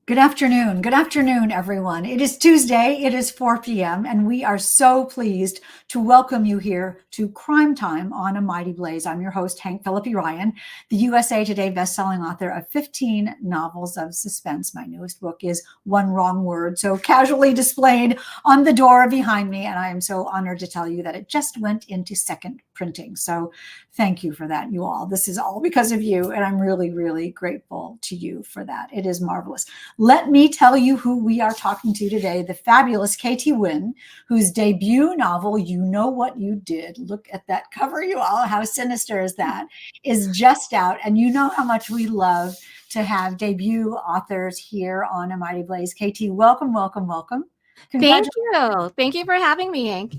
Good afternoon. Good afternoon, everyone. It is Tuesday. It is 4 p.m., and we are so pleased to welcome you here to Crime Time on A Mighty Blaze. I'm your host, Hank Phillippi Ryan, the USA Today bestselling author of 15 novels of suspense. My newest book is One Wrong Word, so casually displayed on the door behind me, and I am so honored to tell you that it just went into second printing. So thank you for that, you all. This is all because of you, and I'm really, really grateful to you for that. It is marvelous. Let me tell you who we are talking to today, the fabulous Katie Nguyen, whose debut novel, You Know What You Did, look at that cover, you all, how sinister is that, is just out. And you know how much we love to have debut authors here on A Mighty Blaze. Katie, welcome, welcome, welcome. Thank you. Thank you for having me, Hank.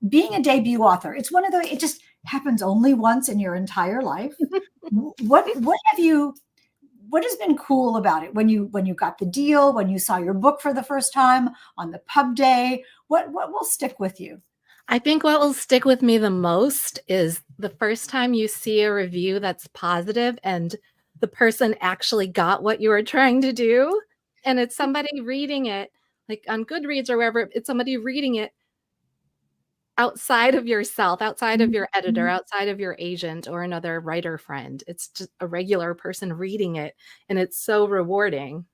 Being a debut author, it's one of those, it just happens only once in your entire life. What has been cool about it when you got the deal, when you saw your book for the first time on the pub day? What will stick with you? I think what will stick with me the most is the first time you see a review that's positive and the person actually got what you were trying to do. And it's somebody reading it, like on Goodreads or wherever, it's somebody reading it outside of yourself, outside of your editor, outside of your agent or another writer friend. It's just a regular person reading it, and it's so rewarding.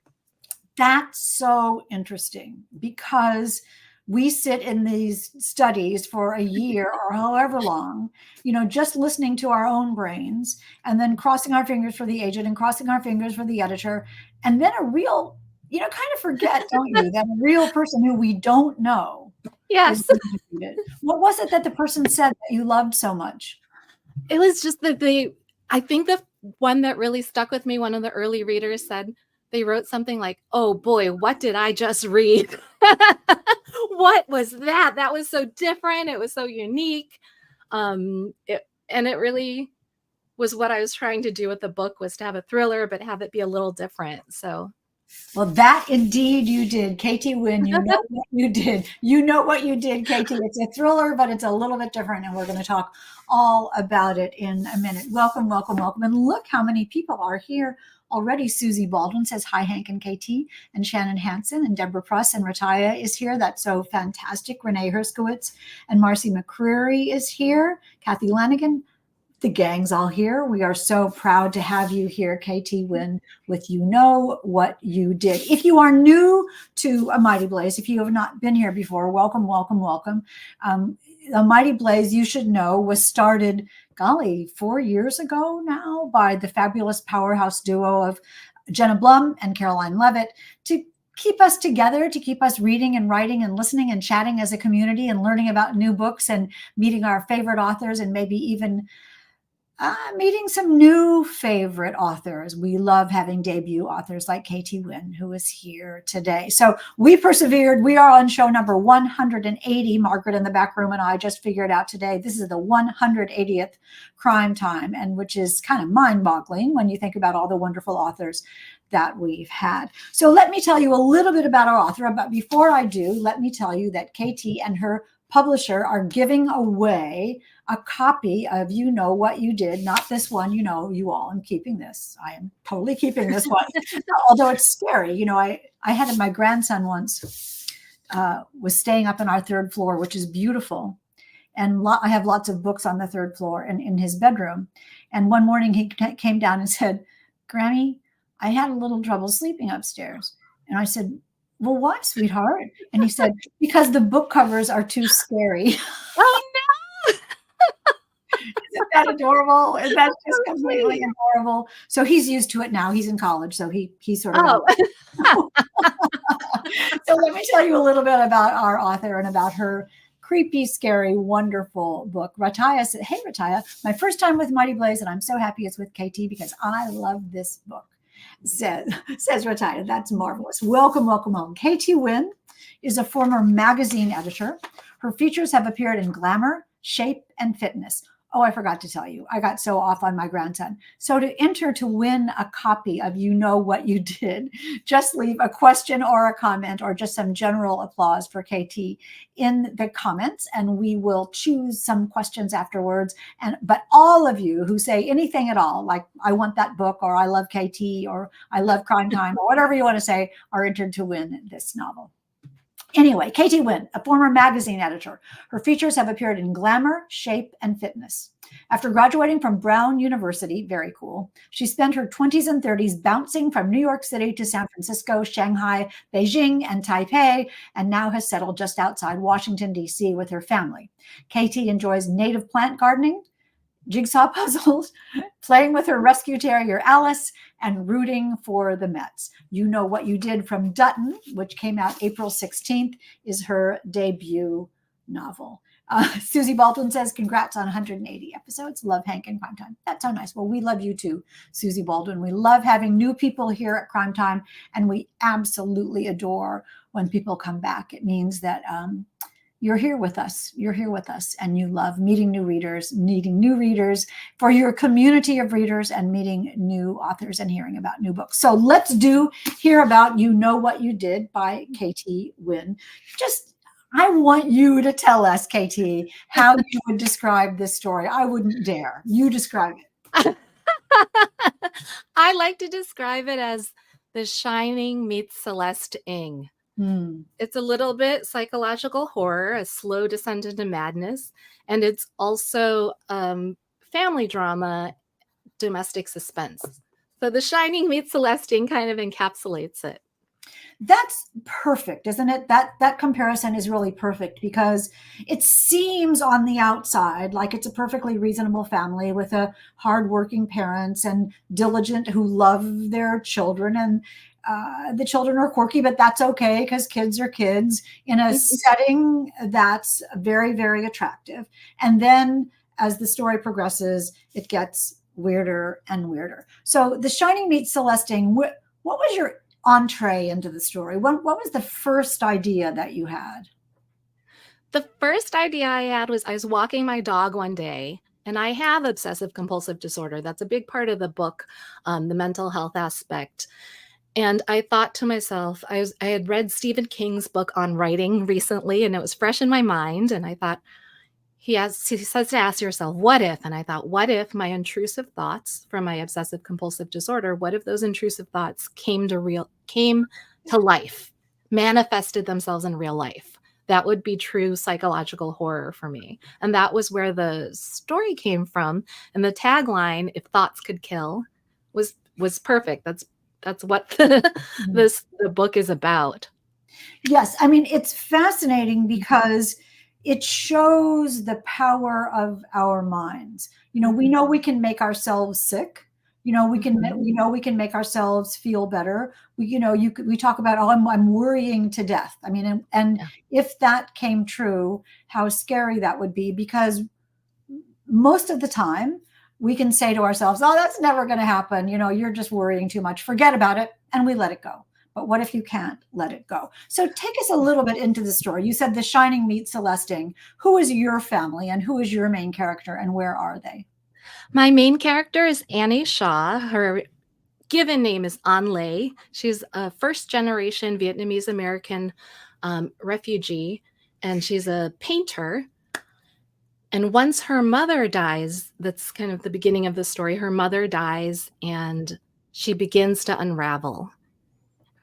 That's so interesting because we sit in these studies for a year or however long, just listening to our own brains and then crossing our fingers for the agent and crossing our fingers for the editor. And then a real, kind of forget, don't you, that a real person who we don't know. Yes. What was it that the person said that you loved so much? It was just that I think the one that really stuck with me, one of the early readers said, they wrote something like, "Oh boy, what did I just read?" What was that? That was so different. It was so unique. And it really was what I was trying to do with the book, was to have a thriller, but have it be a little different. So. Well, that indeed you did, Katie Nguyen. You know what you did. You know what you did, Katie. It's a thriller, but it's a little bit different, and we're going to talk all about it in a minute. Welcome, welcome, welcome. And look how many people are here already. Susie Baldwin says, hi, Hank and Katie, and Shannon Hansen, and Deborah Pruss, and Rataya is here. That's so fantastic. Renee Herskowitz and Marcy McCreary is here. Kathy Lanigan. The gang's all here. We are so proud to have you here, Katie Nguyen, with You Know What You Did. If you are new to A Mighty Blaze, if you have not been here before, welcome, welcome, welcome. A Mighty Blaze, you should know, was started, 4 years ago now by the fabulous powerhouse duo of Jenna Blum and Caroline Levitt to keep us together, to keep us reading and writing and listening and chatting as a community and learning about new books and meeting our favorite authors and maybe even meeting some new favorite authors. We love having debut authors like Katie Nguyen, who is here today. So we persevered. We are on show number 180. Margaret in the back room and I just figured out today, this is the 180th Crime Time, and which is kind of mind-boggling when you think about all the wonderful authors that we've had. So let me tell you a little bit about our author. But before I do, let me tell you that Katie and her publisher are giving away a copy of You Know What You Did, not this one, you all. I'm keeping this. I am totally keeping this one, although it's scary. I had my grandson once was staying up on our third floor, which is beautiful. And I have lots of books on the third floor and in his bedroom. And one morning he came down and said, Grammy, I had a little trouble sleeping upstairs. And I said, well, why, sweetheart? And he said, because the book covers are too scary. Oh, no. Isn't that adorable? Is that just completely adorable? So he's used to it now. He's in college, so he sort of. Oh. So let me tell you a little bit about our author and about her creepy, scary, wonderful book. Rataya said, hey, Rataya, my first time with Mighty Blaze, and I'm so happy it's with KT because I love this book. Says Rataya. That's marvelous. Welcome, welcome home. Katie Nguyen is a former magazine editor. Her features have appeared in Glamour, Shape, and Fitness. Oh, I forgot to tell you. I got so off on my grandson. So to enter to win a copy of You Know What You Did, just leave a question or a comment or just some general applause for KT in the comments, and we will choose some questions afterwards. But all of you who say anything at all, like I want that book, or I love KT, or I love Crime Time, or whatever you want to say, are entered to win this novel. Anyway, KT Nguyen, a former magazine editor. Her features have appeared in Glamour, Shape, and Fitness. After graduating from Brown University, very cool, she spent her 20s and 30s bouncing from New York City to San Francisco, Shanghai, Beijing, and Taipei, and now has settled just outside Washington, D.C. with her family. KT enjoys native plant gardening, jigsaw puzzles, playing with her rescue terrier Alice, and rooting for the Mets. You Know What You Did from Dutton, which came out April 16th, is her debut novel. Susie Baldwin says, congrats on 180 episodes. Love Hank and Crime Time. That's so nice. Well, we love you too, Susie Baldwin. We love having new people here at Crime Time, and we absolutely adore when people come back. It means that you're here with us. You're here with us, and you love meeting new readers for your community of readers, and meeting new authors and hearing about new books. So let's hear about You Know What You Did by KT Nguyen. I want you to tell us, KT, how you would describe this story. I wouldn't dare. You describe it. I like to describe it as The Shining meets Celeste Ng. It's a little bit psychological horror, a slow descent into madness, and it's also family drama, domestic suspense. So The Shining meets Celeste Ng kind of encapsulates it. That's perfect, isn't it? That comparison is really perfect, because it seems on the outside like it's a perfectly reasonable family with a hardworking parents and diligent who love their children, and the children are quirky, but that's okay because kids are kids in a setting that's very, very attractive. And then as the story progresses, it gets weirder and weirder. So The Shining meets Celeste Ng. What was your entree into the story? What was the first idea that you had? The first idea I had was I was walking my dog one day, and I have obsessive compulsive disorder. That's a big part of the book, the mental health aspect. And I thought to myself, I had read Stephen King's book on writing recently, and it was fresh in my mind. And I thought, he says to ask yourself, what if? And I thought, what if my intrusive thoughts from my obsessive compulsive disorder, what if those intrusive thoughts came to life, manifested themselves in real life? That would be true psychological horror for me. And that was where the story came from. And the tagline, if thoughts could kill, was perfect. That's what the book is about. Yes. I mean, it's fascinating because it shows the power of our minds. We know we can make ourselves sick. We can make ourselves feel better. We talk about, oh, I'm worrying to death. I mean, and if that came true, how scary that would be, because most of the time we can say to ourselves, oh, that's never going to happen. You're just worrying too much. Forget about it. And we let it go. But what if you can't let it go? So take us a little bit into the story. You said The Shining meets Celeste Ng. Who is your family, and who is your main character, and where are they? My main character is Annie Shaw. Her given name is An Lê. She's a first-generation Vietnamese-American refugee, and she's a painter. And once her mother dies, that's kind of the beginning of the story, her mother dies, and she begins to unravel.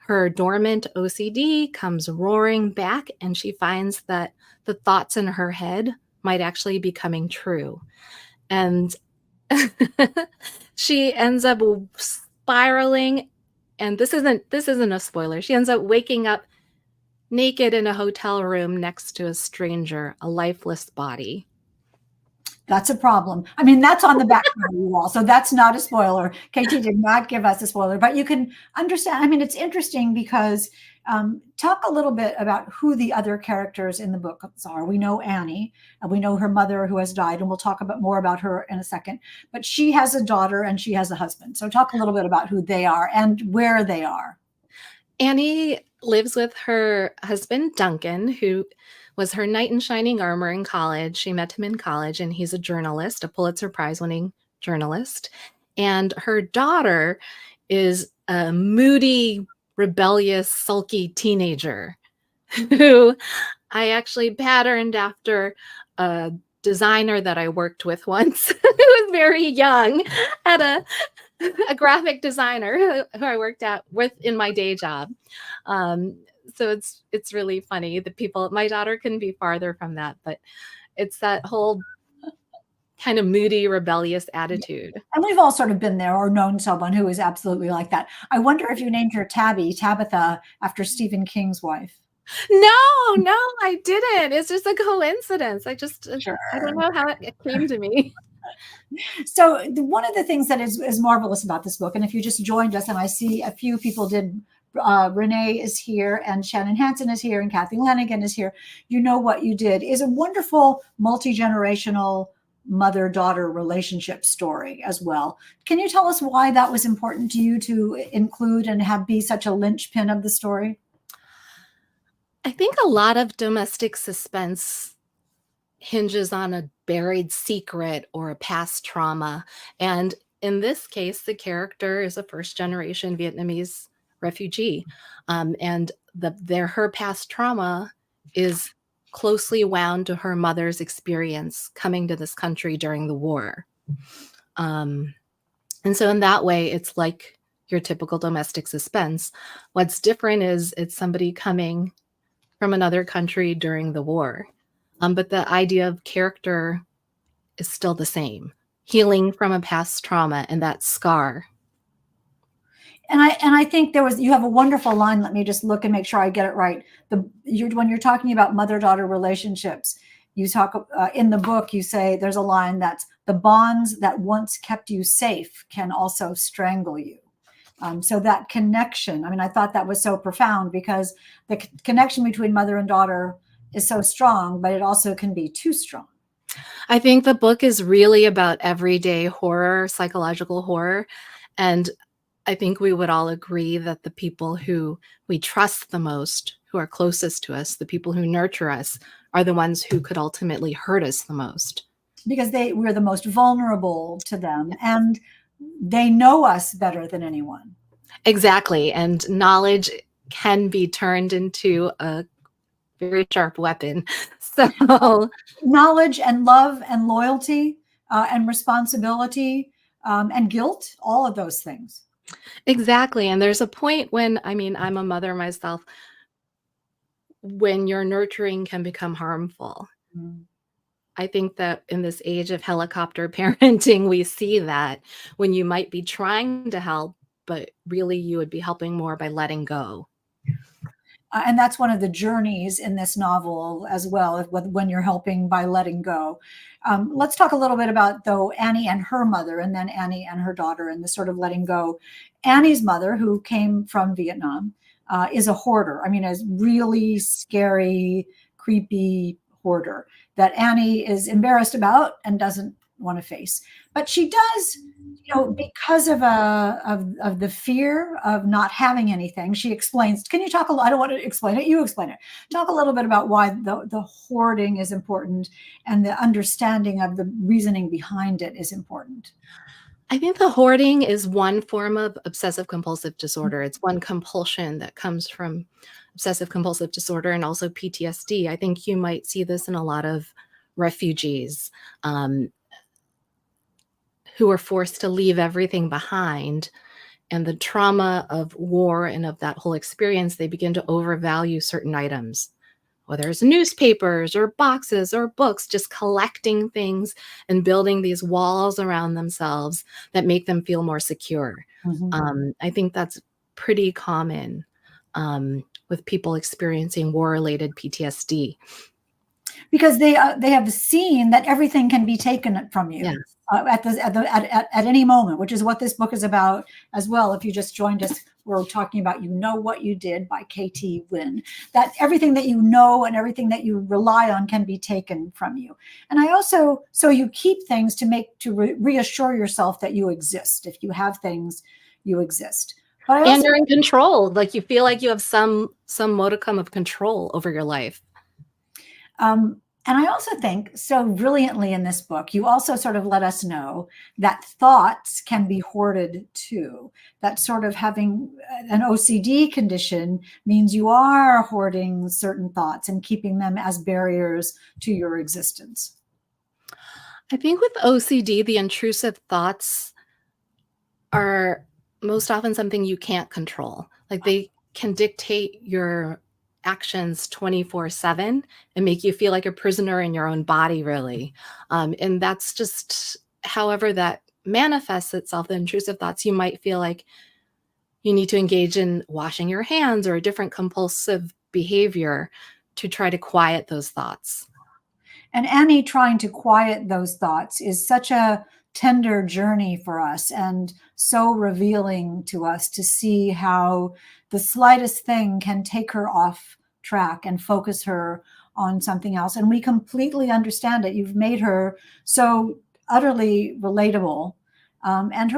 Her dormant OCD comes roaring back, and she finds that the thoughts in her head might actually be coming true. And she ends up spiraling, and this isn't a spoiler. She ends up waking up naked in a hotel room next to a stranger, a lifeless body. That's a problem. I mean, that's on the background wall, so that's not a spoiler. KT did not give us a spoiler, but you can understand. I mean, it's interesting because talk a little bit about who the other characters in the book are. We know Annie, and we know her mother who has died, and we'll talk more about her in a second. But she has a daughter and she has a husband. So talk a little bit about who they are and where they are. Annie lives with her husband, Duncan, who was her knight in shining armor in college. She met him in college, and he's a journalist, a Pulitzer Prize winning journalist. And her daughter is a moody, rebellious, sulky teenager who I actually patterned after a designer that I worked with once who was very young at a graphic designer who I worked at with in my day job. Um, so it's really funny. The people, my daughter couldn't be farther from that, but it's that whole kind of moody, rebellious attitude. And we've all sort of been there or known someone who is absolutely like that. I wonder if you named your Tabitha, after Stephen King's wife. No, no, I didn't. It's just a coincidence. Sure. I don't know how it came to me. So one of the things that is marvelous about this book, and if you just joined us, and I see a few people did, Renee is here, and Shannon Hansen is here, and Kathy Lanigan is here. You know what you did is a wonderful multi-generational mother-daughter relationship story as well. Can you tell us why that was important to you to include and have be such a linchpin of the story? I think a lot of domestic suspense hinges on a buried secret or a past trauma. And in this case, the character is a first generation Vietnamese refugee. And her past trauma is closely wound to her mother's experience coming to this country during the war. And so in that way, it's like your typical domestic suspense. What's different is it's somebody coming from another country during the war. But the idea of character is still the same. Healing from a past trauma and that scar. And I think you have a wonderful line. Let me just look and make sure I get it right. When you're talking about mother-daughter relationships, you talk in the book, you say there's a line that's the bonds that once kept you safe can also strangle you. So that connection, I mean, I thought that was so profound because the connection between mother and daughter is so strong, but it also can be too strong. I think the book is really about everyday horror, psychological horror. And I think we would all agree that the people who we trust the most, who are closest to us, the people who nurture us, are the ones who could ultimately hurt us the most. Because we're the most vulnerable to them, and they know us better than anyone. Exactly. And knowledge can be turned into a very sharp weapon. So knowledge and love and loyalty and responsibility and guilt, all of those things. exactly. And there's a point when, I mean, I'm a mother myself, when your nurturing can become harmful. Mm. I think that in this age of helicopter parenting, we see that when you might be trying to help, but really you would be helping more by letting go. And that's one of the journeys in this novel as well, when you're helping by letting go. Let's talk a little bit about, though, Annie and her mother, and then Annie and her daughter, and the sort of letting go. Annie's mother, who came from Vietnam, is a hoarder. I mean, a really scary, creepy hoarder that Annie is embarrassed about and doesn't want to face. But she does, because of the fear of not having anything. She explains. Can you talk a little? I don't want to explain it. You explain it. Talk a little bit about why the hoarding is important and the understanding of the reasoning behind it is important. I think the hoarding is one form of obsessive compulsive disorder. It's one compulsion that comes from obsessive compulsive disorder and also PTSD. I think you might see this in a lot of refugees who are forced to leave everything behind. And the trauma of war and of that whole experience, they begin to overvalue certain items, whether it's newspapers or boxes or books, just collecting things and building these walls around themselves that make them feel more secure. Mm-hmm. I think that's pretty common with people experiencing war-related PTSD. Because they have seen that everything can be taken from you. Yeah. At any moment, which is what this book is about as well. If you just joined us, we're talking about You Know What You Did by K.T. Nguyen. That everything that you know and everything that you rely on can be taken from you. And I also, so you keep things to reassure yourself that you exist. If you have things, you exist. But I And also you're in control. Like you feel like you have some modicum of control over your life. And I also think so brilliantly in this book, you also sort of let us know that thoughts can be hoarded too. That sort of having an OCD condition means you are hoarding certain thoughts and keeping them as barriers to your existence. I think with OCD, the intrusive thoughts are most often something you can't control. Like they can dictate your actions 24/7 and make you feel like a prisoner in your own body, really. And that's just however that manifests itself, the intrusive thoughts, you might feel like you need to engage in washing your hands or a different compulsive behavior to try to quiet those thoughts. And Annie trying to quiet those thoughts is such a tender journey for us and so revealing to us to see how the slightest thing can take her off track and focus her on something else. And we completely understand it. You've made her so utterly relatable. And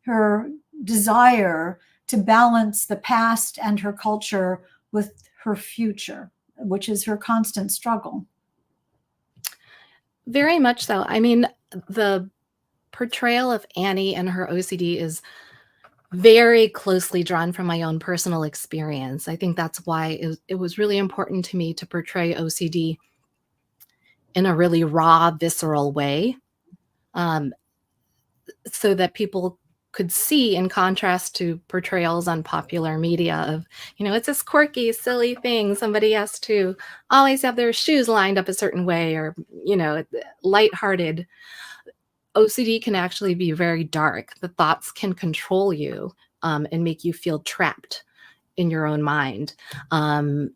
her desire to balance the past and her culture with her future, which is her constant struggle. Very much so. I mean, the portrayal of Annie and her OCD is very closely drawn from my own personal experience. I think that's why it was really important to me to portray OCD in a really raw, visceral way, um, so that people could see, in contrast to portrayals on popular media of, it's this quirky, silly thing. Somebody has to always have their shoes lined up a certain way or, lighthearted. OCD can actually be very dark. The thoughts can control you and make you feel trapped in your own mind. And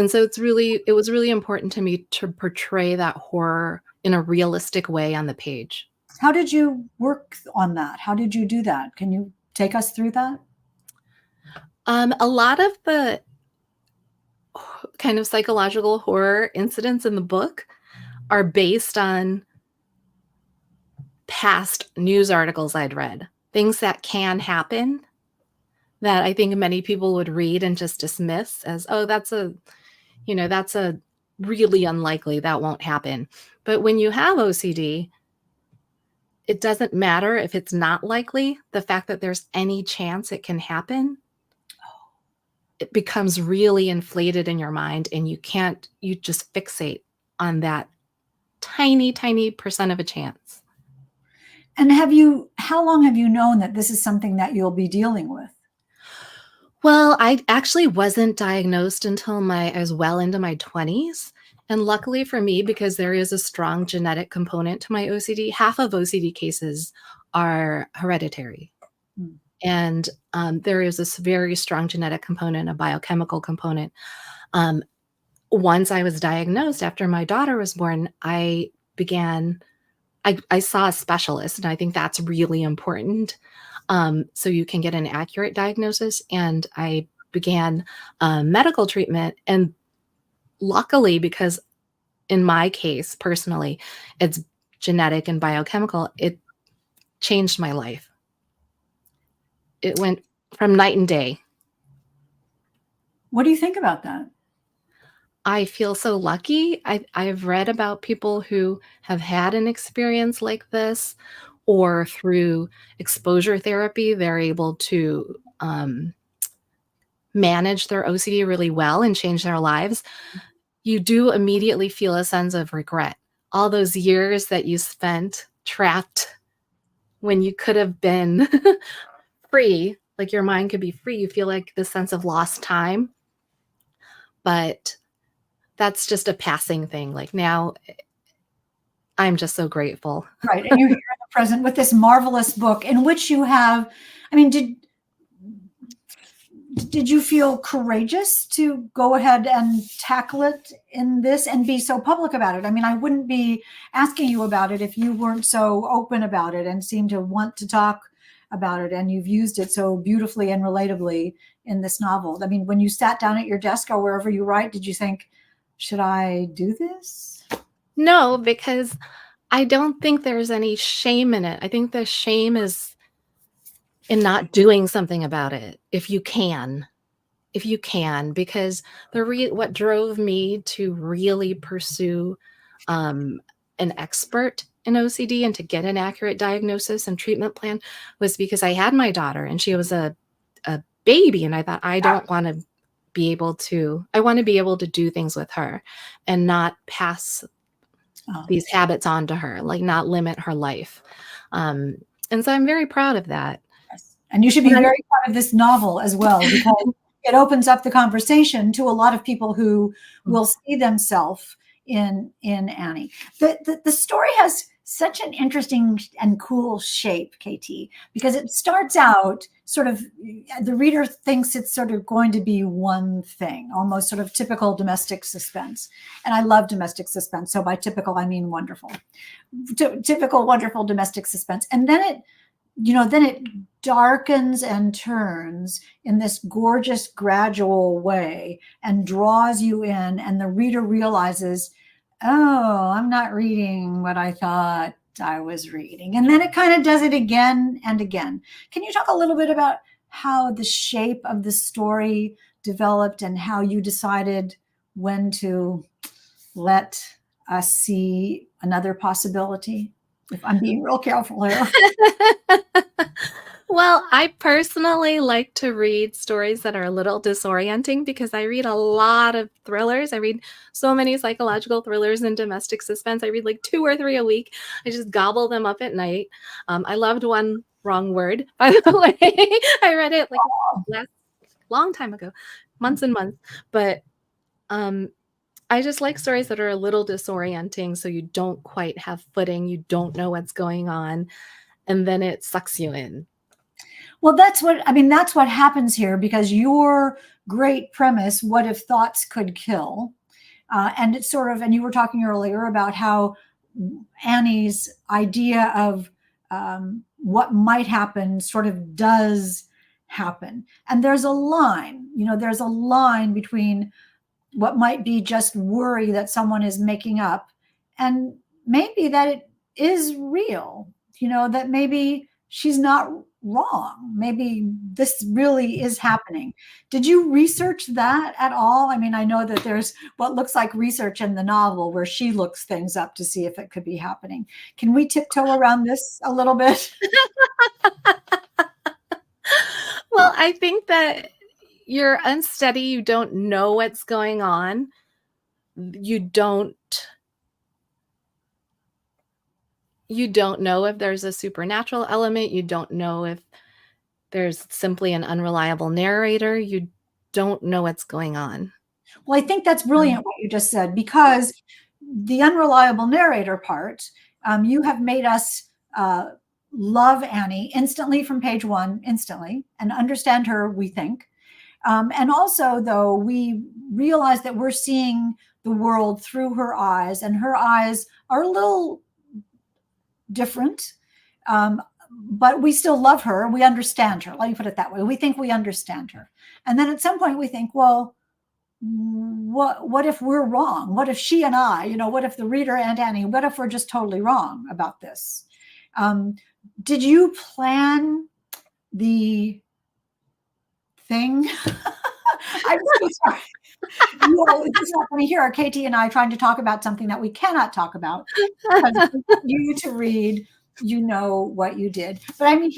so it was really important to me to portray that horror in a realistic way on the page. How did you work on that? How did you do that? Can you take us through that? A lot of the kind of psychological horror incidents in the book are based on past news articles I'd read, things that can happen that I think many people would read and just dismiss as, oh, that's a really unlikely, that won't happen. But when you have OCD, it doesn't matter if it's not likely. The fact that there's any chance it can happen, it becomes really inflated in your mind, and you just fixate on that tiny, tiny percent of a chance. And how long have you known that this is something that you'll be dealing with? Well, I actually wasn't diagnosed until I was well into my 20s. And luckily for me, because there is a strong genetic component to my OCD, half of OCD cases are hereditary. Hmm. And there is this very strong genetic component, a biochemical component. Once I was diagnosed after my daughter was born, I saw a specialist, and I think that's really important. So you can get an accurate diagnosis. And I began medical treatment. And luckily, because in my case, personally, it's genetic and biochemical, it changed my life. It went from night and day. What do you think about that? I feel so lucky. I've read about people who have had an experience like this, or through exposure therapy, they're able to manage their OCD really well and change their lives. You do immediately feel a sense of regret. All those years that you spent trapped when you could have been free, like your mind could be free, you feel like this sense of lost time. But that's just a passing thing. Like now, I'm just so grateful. Right. And you're here in the present with this marvelous book in which you have, I mean, did you feel courageous to go ahead and tackle it in this and be so public about it? I mean, I wouldn't be asking you about it if you weren't so open about it and seemed to want to talk about it. And you've used it so beautifully and relatably in this novel. I mean, when you sat down at your desk or wherever you write, did you think, should I do this? No, because I don't think there's any shame in it. I think the shame is and not doing something about it if you can. Because what drove me to really pursue an expert in OCD and to get an accurate diagnosis and treatment plan was because I had my daughter and she was a baby, and I thought, I want to be able to do things with her and not pass these habits on to her, like not limit her life. And so I'm very proud of that. Yes. And you should be very proud of this novel as well, because it opens up the conversation to a lot of people who will see themselves in Annie. The story has such an interesting and cool shape, KT, because it starts out sort of, the reader thinks it's sort of going to be one thing, almost sort of typical domestic suspense. And I love domestic suspense. So by typical, I mean wonderful. Typical, wonderful domestic suspense. And then it darkens and turns in this gorgeous, gradual way and draws you in, and the reader realizes, oh, I'm not reading what I thought I was reading. And then it kind of does it again and again. Can you talk a little bit about how the shape of the story developed and how you decided when to let us see another possibility? If I'm being real careful here. Well, I personally like to read stories that are a little disorienting because I read a lot of thrillers. I read so many psychological thrillers and domestic suspense. I read like 2 or 3 a week. I just gobble them up at night. I loved One Wrong Word, by the way. I read it like long time ago, months and months. But I just like stories that are a little disorienting, so you don't quite have footing. You don't know what's going on, and then it sucks you in. Well, that's what happens here, because your great premise, what if thoughts could kill? And it's sort of, and you were talking earlier about how Annie's idea of what might happen sort of does happen. And there's a line between what might be just worry that someone is making up, and maybe that it is real, that maybe she's not wrong. Maybe this really is happening. Did you research that at all? I mean, I know that there's what looks like research in the novel where she looks things up to see if it could be happening. Can we tiptoe around this a little bit? Well, I think that you're unsteady. You don't know what's going on. You don't know if there's a supernatural element. You don't know if there's simply an unreliable narrator. You don't know what's going on. Well, I think that's brilliant what you just said, because the unreliable narrator part, you have made us love Annie instantly from page 1, instantly, and understand her, we think. And also, though, we realize that we're seeing the world through her eyes, and her eyes are a little different, but we still love her. We understand her. Let me put it that way. We think we understand her. And then at some point we think, well, what if we're wrong? What if she and I, what if the reader and Annie, what if we're just totally wrong about this? Did you plan the thing? I'm so sorry. It's not funny. Here are Katie and I trying to talk about something that we cannot talk about, because you to read, what you did. But I mean,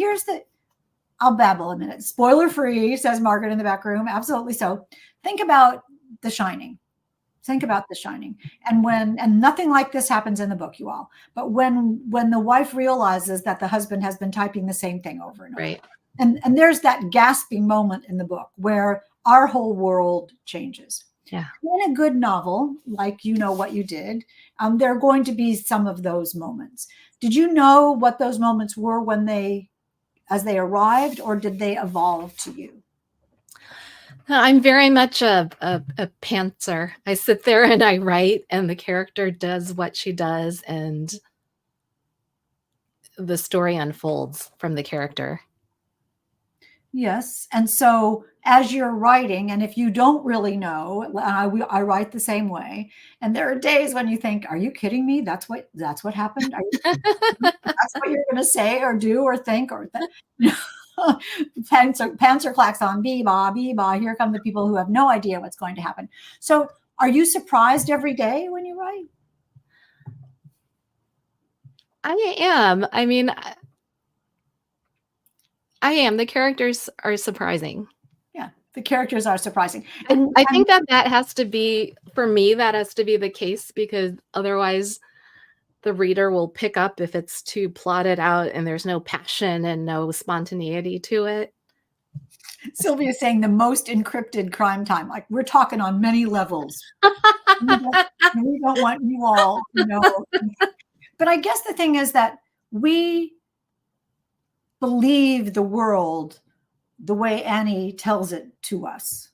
I'll babble a minute. Spoiler free, says Margaret in the back room. Absolutely so. Think about The Shining. Think about The Shining. And nothing like this happens in the book, you all. But when the wife realizes that the husband has been typing the same thing over and over. Right. And there's that gasping moment in the book where our whole world changes. Yeah. In a good novel, like what you did, there are going to be some of those moments. Did you know what those moments were as they arrived, or did they evolve to you? I'm very much a pantser. I sit there and I write, and the character does what she does, and the story unfolds from the character. Yes. And so as you're writing, and if you don't really know, I write the same way. And there are days when you think, are you kidding me? That's what happened? That's what you're going to say or do or think or Panzer klaxon, bee-ba, bee-ba. Here come the people who have no idea what's going to happen. So are you surprised every day when you write? I am. I mean, I am. The characters are surprising. Yeah, the characters are surprising. I think that has to be, for me, that has to be the case, because otherwise the reader will pick up if it's too plotted out and there's no passion and no spontaneity to it. Sylvia's saying the most encrypted crime time. Like, we're talking on many levels. We don't want you all to know. But I guess the thing is that we believe the world the way Annie tells it to us.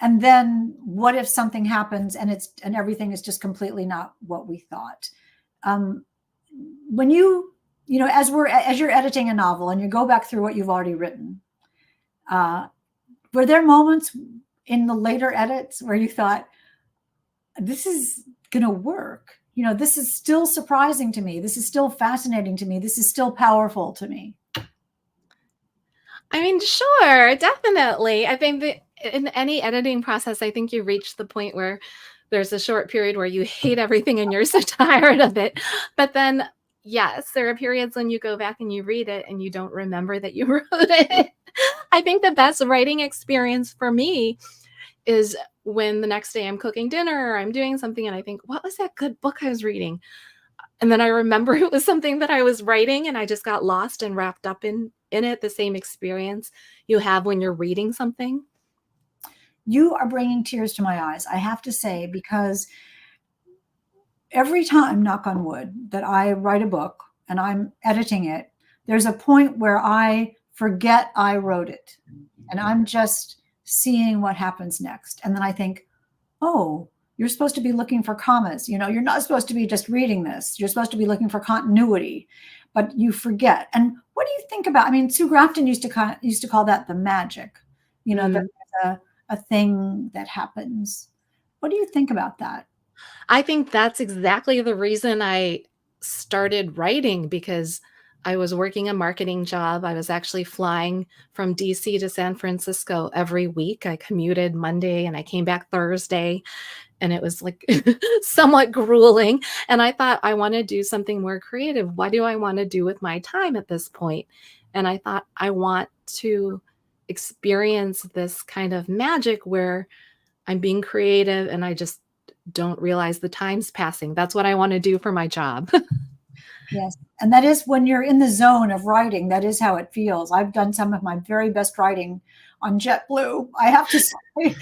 And then what if something happens and everything is just completely not what we thought? When as you're editing a novel and you go back through what you've already written, were there moments in the later edits where you thought, this is going to work? This is still surprising to me. This is still fascinating to me. This is still powerful to me. I mean, sure, definitely. I think that in any editing process, I think you reach the point where there's a short period where you hate everything and you're so tired of it. But then, yes, there are periods when you go back and you read it and you don't remember that you wrote it. I think the best writing experience for me is when the next day I'm cooking dinner or I'm doing something and I think, what was that good book I was reading? And then I remember it was something that I was writing and I just got lost and wrapped up in it, the same experience you have when you're reading something. You are bringing tears to my eyes, I have to say, because every time, knock on wood, that I write a book and I'm editing it, there's a point where I forget I wrote it and I'm just seeing what happens next. And then I think, oh, you're supposed to be looking for commas. You're not supposed to be just reading this. You're supposed to be looking for continuity, but you forget. And what do you think about? I mean, Sue Grafton used to call that the magic. There's a thing that happens. What do you think about that? I think that's exactly the reason I started writing, because I was working a marketing job. I was actually flying from DC to San Francisco every week. I commuted Monday and I came back Thursday. And it was like somewhat grueling. And I thought, I want to do something more creative. What do I want to do with my time at this point? And I thought, I want to experience this kind of magic where I'm being creative and I just don't realize the time's passing. That's what I want to do for my job. Yes. And that is when you're in the zone of writing, that is how it feels. I've done some of my very best writing on JetBlue, I have to say.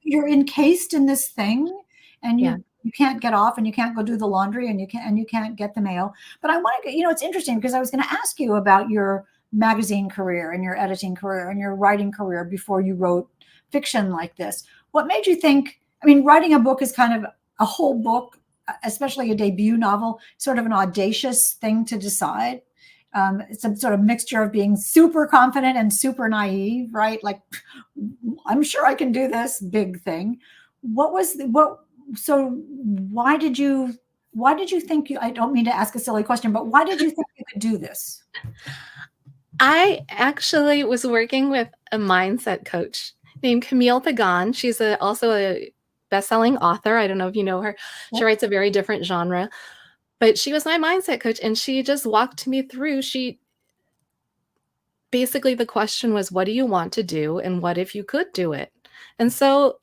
You're encased in this thing and you can't get off and you can't go do the laundry and you can't get the mail. But I want to get, it's interesting because I was going to ask you about your magazine career and your editing career and your writing career before you wrote fiction like this. What made you think, writing a book is kind of a whole book, especially a debut novel, sort of an audacious thing to decide. It's a sort of mixture of being super confident and super naive, right? Like, I'm sure I can do this big thing. So why did you think I don't mean to ask a silly question, but why did you think you could do this? I actually was working with a mindset coach named Camille Pagan. She's also a bestselling author. I don't know if you know her. She writes a very different genre. But she was my mindset coach and she just walked me through. Basically, the question was, what do you want to do? And what if you could do it? And so,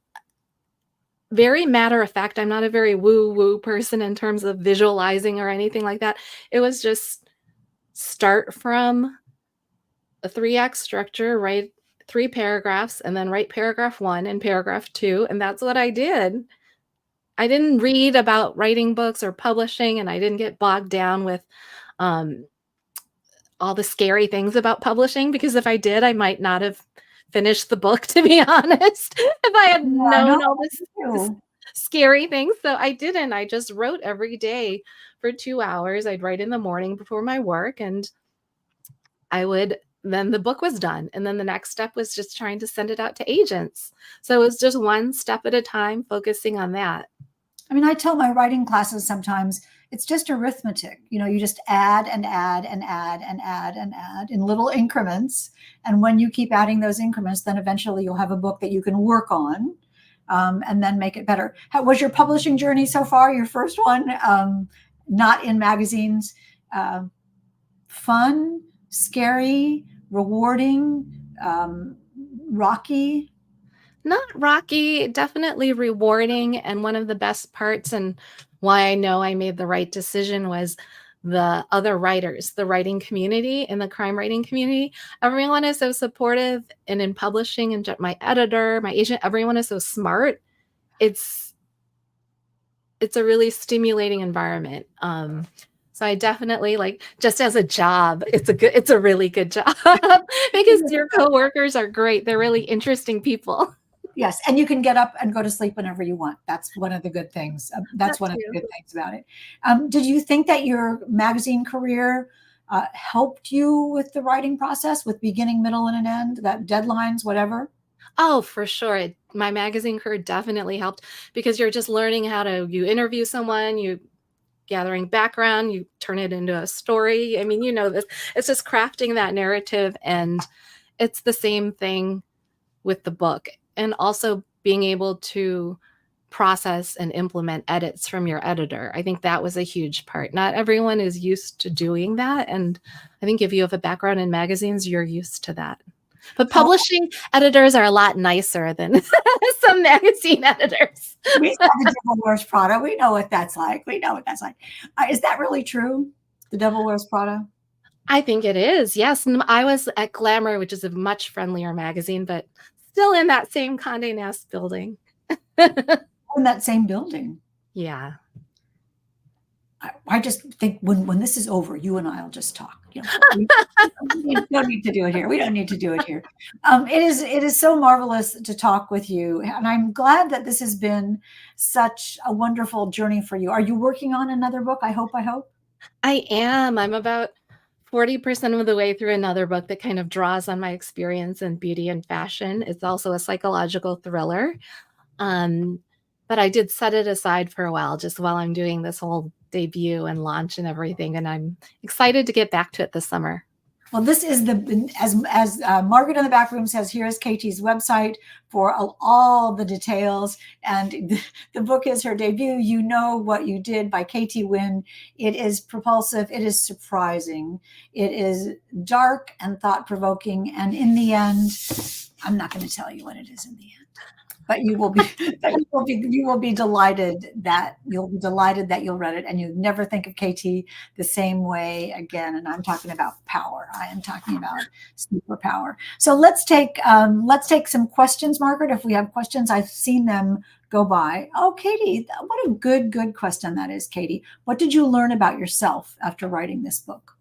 very matter of fact, I'm not a very woo-woo person in terms of visualizing or anything like that. It was just start from a 3-act structure, write 3 paragraphs, and then write paragraph 1 and paragraph 2. And that's what I did. I didn't read about writing books or publishing, and I didn't get bogged down with all the scary things about publishing, because if I did, I might not have finished the book, to be honest, if I had known all this scary things. So I didn't. I just wrote every day for 2 hours. I'd write in the morning before my work, and then the book was done. And then the next step was just trying to send it out to agents. So it was just one step at a time, focusing on that. I mean, I tell my writing classes sometimes it's just arithmetic. You just add and add and add and add and add in little increments. And when you keep adding those increments, then eventually you'll have a book that you can work on, and then make it better. How was your publishing journey so far? Your first one, not in magazines, uh, fun, scary, rewarding, rocky? Not rocky, definitely rewarding. And one of the best parts, and why I know I made the right decision, was the other writers, the writing community and the crime writing community. Everyone is so supportive, and in publishing, and my editor, my agent, everyone is so smart. It's it's a really stimulating environment. So I definitely, like, just as a job, it's a really good job because your coworkers are great. They're really interesting people. Yes, and you can get up and go to sleep whenever you want. That's one of the good things. That's That one of too. the good things about it. Did you think that your magazine career helped you with the writing process, with beginning, middle, and an end, that deadlines, whatever? Oh, for sure. My magazine career definitely helped because you're just learning how to you interview someone, you gathering background, you turn it into a story. I mean, this. It's just crafting that narrative, and it's the same thing with the book, and also being able to process and implement edits from your editor. I think that was a huge part. Not everyone is used to doing that, and I think if you have a background in magazines, you're used to that. But How publishing editors are a lot nicer than some magazine editors. we saw the Devil Wears Prada. We know what that's like. We know what that's like. Is that really true? The Devil Wears Prada? I think it is. Yes, I was at Glamour, which is a much friendlier magazine, but still in that same Condé Nast building. In that same building. Yeah. I just think when this is over, you and I'll just talk. We don't need to do it here. We don't need to do it here. It is so marvelous to talk with you, and I'm glad that this has been such a wonderful journey for you. Are you working on another book? I hope. I am. I'm about 40% of the way through another book that kind of draws on my experience in beauty and fashion. It's also a psychological thriller. Um, but I did set it aside for a while just while I'm doing this whole debut and launch and everything. And I'm excited to get back to it this summer. Well, this is as Margaret in the back room says. Here is Katie's website for all the details, and the book is her debut. You Know What You Did by Katie Nguyen. It is propulsive. It is surprising. It is dark and thought provoking, and in the end, I'm not going to tell you what it is in the end. But you will be delighted that you'll read it, and you never think of Katie the same way again. And I'm talking about power. I am talking about superpower. So let's take some questions, Margaret. If we have questions, I've seen them go by. Oh, Katie, what a good question that is, Katie. What did you learn about yourself after writing this book?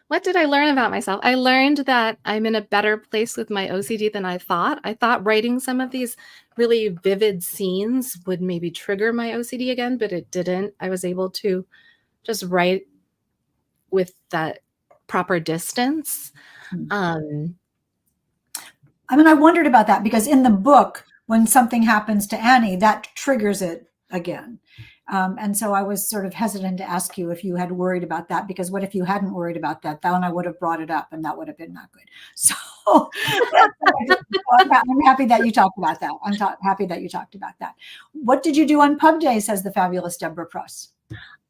What did I learn about myself? I learned that I'm in a better place with my OCD than I thought. I thought writing some of these really vivid scenes would maybe trigger my OCD again, but it didn't. I was able to just write with that proper distance. I mean, I wondered about that because in the book, when something happens to Annie, that triggers it again. And so I was sort of hesitant to ask you if you had worried about that, because what if you hadn't worried about that? Then I would have brought it up, and that would have been not good. So I'm happy that you talked about that. Happy that you talked about that. What did you do on Pub Day, says the fabulous Deborah Pruss?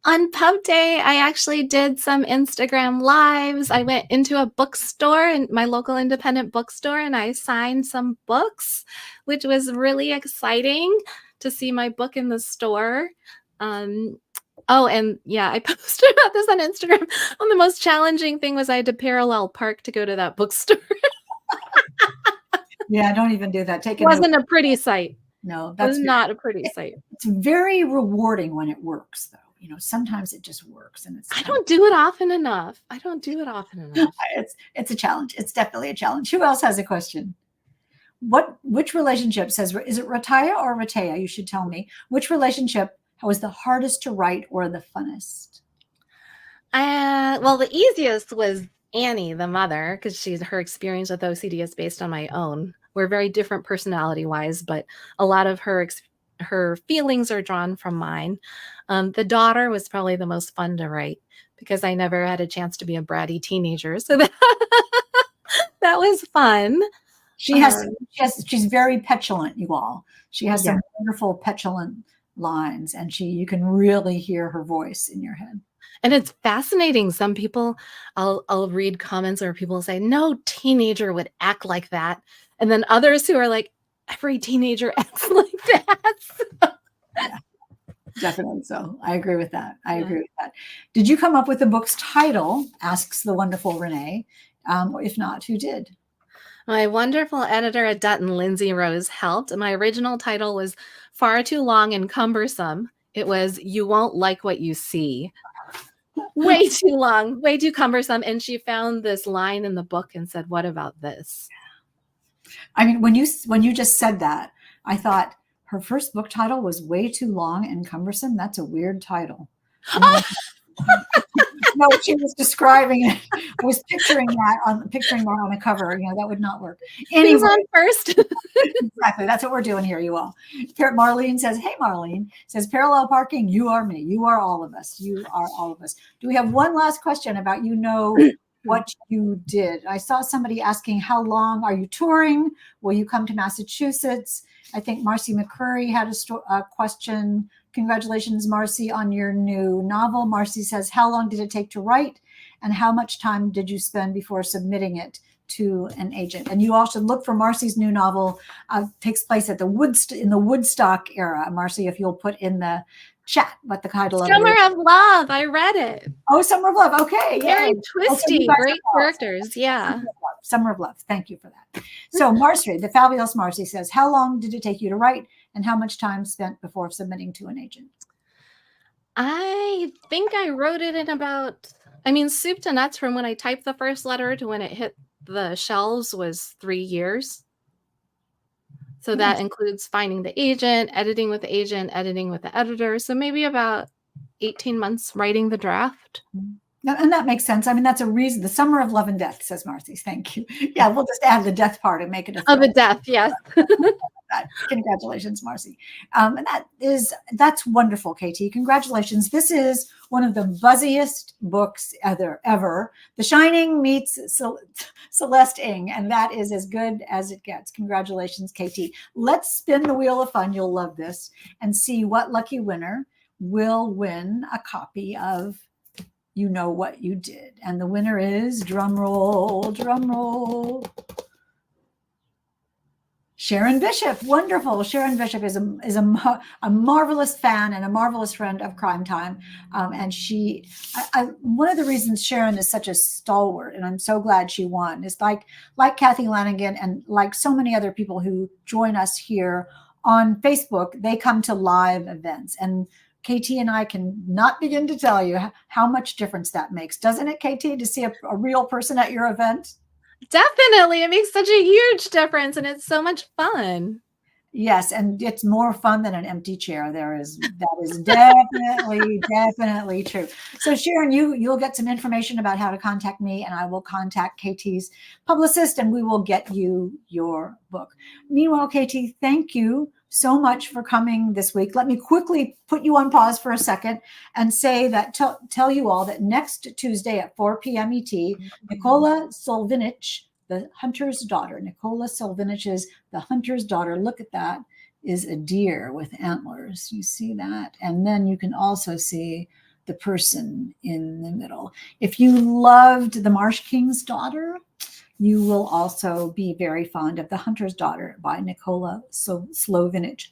On Pub Day, I actually did some Instagram lives. I went into a bookstore, in my local independent bookstore, and I signed some books, which was really exciting to see my book in the store. Oh, and yeah, I posted about this on Instagram. Well, the most challenging thing was I had to parallel park to go to that bookstore. Yeah, don't even do that. It wasn't a pretty sight. No, that's not a pretty sight. It's very rewarding when it works, though. Sometimes it just works, and I don't do it often enough. It's a challenge. It's definitely a challenge. Who else has a question? Which relationship, says, is it Rataya or Rataya? You should tell me. Which relationship was the hardest to write or the funnest? Well, the easiest was Annie, the mother, because her experience with OCD is based on my own. We're very different personality-wise, but a lot of her her feelings are drawn from mine. The daughter was probably the most fun to write because I never had a chance to be a bratty teenager. So that was fun. She's very petulant, you all. She has Yeah. some wonderful petulant lines, and you can really hear her voice in your head. And it's fascinating. Some people, I'll read comments where people say, no teenager would act like that. And then others who are like, every teenager acts like that. Yeah, definitely so. I agree with that. I agree with that. Did you come up with the book's title? Asks the wonderful Renee. If not, who did? My wonderful editor at Dutton, Lindsay Rose, helped. My original title was far too long and cumbersome. It was You Won't Like What You See. Way too long, way too cumbersome. And she found this line in the book and said, what about this? I mean, when you just said that, I thought her first book title was way too long and cumbersome. That's a weird title. No, she was describing it. I was picturing that on a cover. That would not work. Anyway, who's on first? Exactly. That's what we're doing here, you all. Marlene says, hey, Marlene says, parallel parking. You are me. You are all of us. You are all of us. Do we have one last question about what you did? I saw somebody asking, how long are you touring? Will you come to Massachusetts? I think Marcy McCurry had a question. Congratulations, Marcy, on your new novel. Marcy says, how long did it take to write? And how much time did you spend before submitting it to an agent? And you all should look for Marcy's new novel. Takes place at in the Woodstock era. Marcy, if you'll put in the chat what the title of it is. Summer of Love. I read it. Oh, Summer of Love. Okay. Very twisty. Great characters. Yeah. Summer of Love. Thank you for that. So Marcy, the fabulous Marcy says, how long did it take you to write and how much time spent before submitting to an agent? I think I wrote it in about, soup to nuts from when I typed the first letter to when it hit the shelves was 3 years. So that includes finding the agent, editing with the agent, editing with the editor. So maybe about 18 months writing the draft. And that makes sense. That's a reason. The Summer of Love and Death, says Marcy. Thank you. Yeah, we'll just add the death part and make it a the death, yes. Congratulations, Marcy. And that's wonderful, Katie. Congratulations. This is one of the buzziest books ever. The Shining meets Celeste Ng, and that is as good as it gets. Congratulations, Katie. Let's spin the wheel of fun. You'll love this, and see what lucky winner will win a copy of You Know What You Did. And the winner is, drum roll, Sharon Bishop. Wonderful. Sharon Bishop is a marvelous fan and a marvelous friend of Crime Time. And one of the reasons Sharon is such a stalwart, and I'm so glad she won, is like Kathy Lanigan and like so many other people who join us here on Facebook, they come to live events. And KT and I can not begin to tell you how much difference that makes. Doesn't it, KT, to see a real person at your event? Definitely. It makes such a huge difference, and it's so much fun. Yes, and it's more fun than an empty chair. That is definitely true. So Sharon, you'll get some information about how to contact me, and I will contact KT's publicist, and we will get you your book. Meanwhile, KT, thank you so much for coming this week. Let me quickly put you on pause for a second and say that tell you all that next Tuesday at 4 p.m. ET, Nikola Solvinich, The Hunter's Daughter, Nikola Solvinich's The Hunter's Daughter, look at that, is a deer with antlers. You see that? And then you can also see the person in the middle. If you loved The Marsh King's Daughter, you will also be very fond of The Hunter's Daughter by Nikola Solvinich.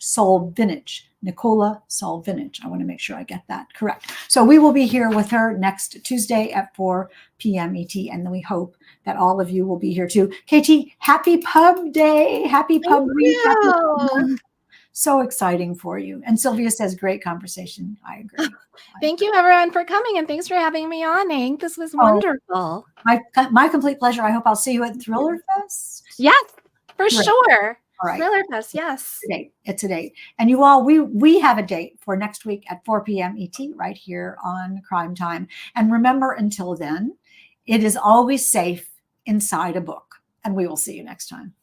Nikola Solvinich. I want to make sure I get that correct. So we will be here with her next Tuesday at 4 p.m. ET, and we hope that all of you will be here too. KT, happy Pub Day. Happy Pub Week. Happy Pub Month. So exciting for you. And Sylvia says, great conversation. I agree. Thank you, everyone, for coming, and thanks for having me on, Hank. This was wonderful. My complete pleasure. I hope I'll see you at Thriller Fest. Yes, for sure. All right. Thriller Fest, yes. It's a date. And you all, we have a date for next week at 4 p.m. ET right here on Crime Time. And remember, until then, it is always safe inside a book. And we will see you next time.